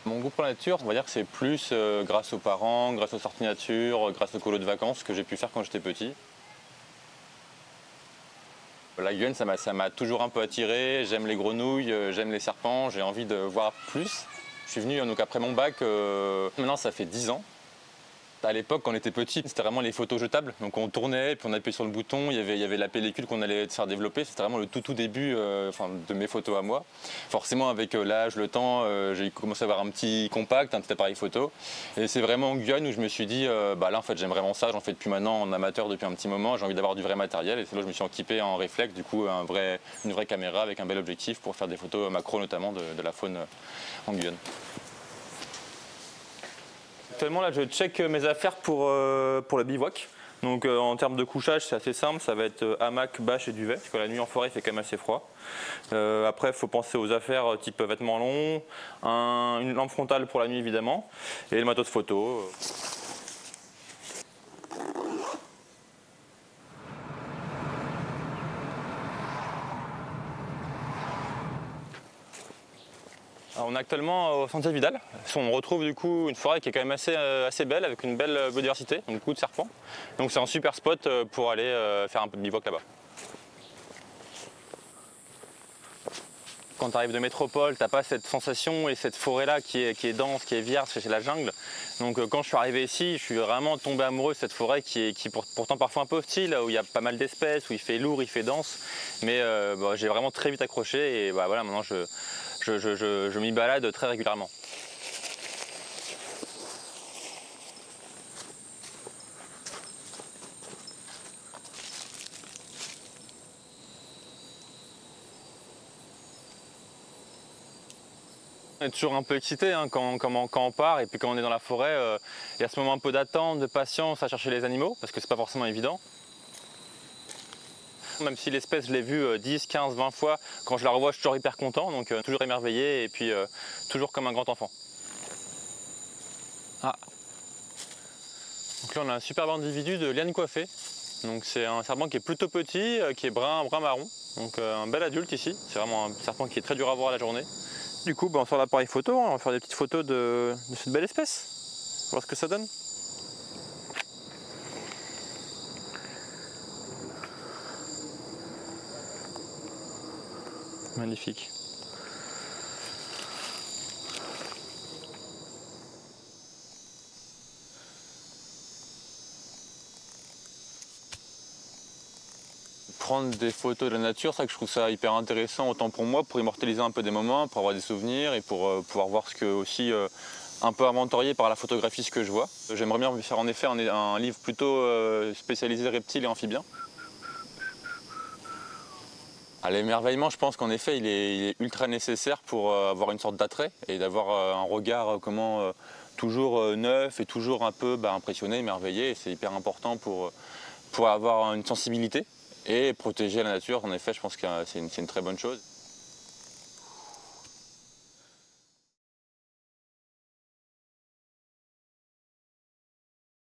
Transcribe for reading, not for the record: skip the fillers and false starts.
Mon goût pour la nature, on va dire que c'est plus grâce aux parents, grâce aux sorties nature, grâce aux colos de vacances que j'ai pu faire quand j'étais petit. La Guyane, ça m'a toujours un peu attiré. J'aime les grenouilles, j'aime les serpents, j'ai envie de voir plus. Je suis venu donc après mon bac, maintenant ça fait 10 ans. À l'époque, quand on était petit, c'était vraiment les photos jetables. Donc on tournait, puis on appuyait sur le bouton, il y avait la pellicule qu'on allait se faire développer. C'était vraiment le tout début de mes photos à moi. Forcément, avec l'âge, le temps, j'ai commencé à avoir un petit compact, un petit appareil photo. Et c'est vraiment en Guyane où je me suis dit, là en fait j'aime vraiment ça, j'en fais depuis maintenant en amateur depuis un petit moment, j'ai envie d'avoir du vrai matériel. Et c'est là que je me suis équipé en réflexe, du coup une vraie caméra avec un bel objectif pour faire des photos macro notamment de la faune en Guyane. Actuellement, là, je check mes affaires pour le bivouac. Donc en termes de couchage, c'est assez simple, ça va être hamac, bâche et duvet, parce que la nuit en forêt, il fait quand même assez froid. Après, il faut penser aux affaires type vêtements longs, une lampe frontale pour la nuit évidemment, et le matos photo. Alors, on est actuellement au Sentier Vidal. On retrouve du coup une forêt qui est quand même assez belle, avec une belle biodiversité, donc beaucoup de serpents. Donc c'est un super spot pour aller faire un peu de bivouac là-bas. Quand tu arrives de métropole, tu n'as pas cette sensation et cette forêt-là qui est dense, qui est vierge, c'est la jungle. Donc quand je suis arrivé ici, je suis vraiment tombé amoureux de cette forêt qui est pourtant parfois un peu hostile, où il y a pas mal d'espèces, où il fait lourd, il fait dense. Mais j'ai vraiment très vite accroché et voilà, maintenant je m'y balade très régulièrement. On est toujours un peu excité quand on part et puis quand on est dans la forêt, il y a ce moment un peu d'attente, de patience à chercher les animaux parce que c'est pas forcément évident. Même si l'espèce je l'ai vue 10, 15, 20 fois, quand je la revois je suis toujours hyper content, donc toujours émerveillé et puis toujours comme un grand enfant. Ah. Donc là on a un superbe individu de liane coiffée. Donc c'est un serpent qui est plutôt petit, qui est brun marron. Donc un bel adulte ici, c'est vraiment un serpent qui est très dur à voir la journée. Du coup, on sort l'appareil photo, on va faire des petites photos de cette belle espèce, voir ce que ça donne. Magnifique. Prendre des photos de la nature, c'est ça que je trouve ça hyper intéressant, autant pour moi, pour immortaliser un peu des moments, pour avoir des souvenirs et pour pouvoir voir ce que aussi un peu inventorié par la photographie ce que je vois. J'aimerais bien faire en effet un livre plutôt spécialisé reptiles et amphibiens. L'émerveillement, je pense qu'en effet, il est ultra nécessaire pour avoir une sorte d'attrait et d'avoir un regard toujours neuf et toujours un peu impressionné, émerveillé. C'est hyper important pour avoir une sensibilité et protéger la nature. En effet, je pense que c'est une très bonne chose.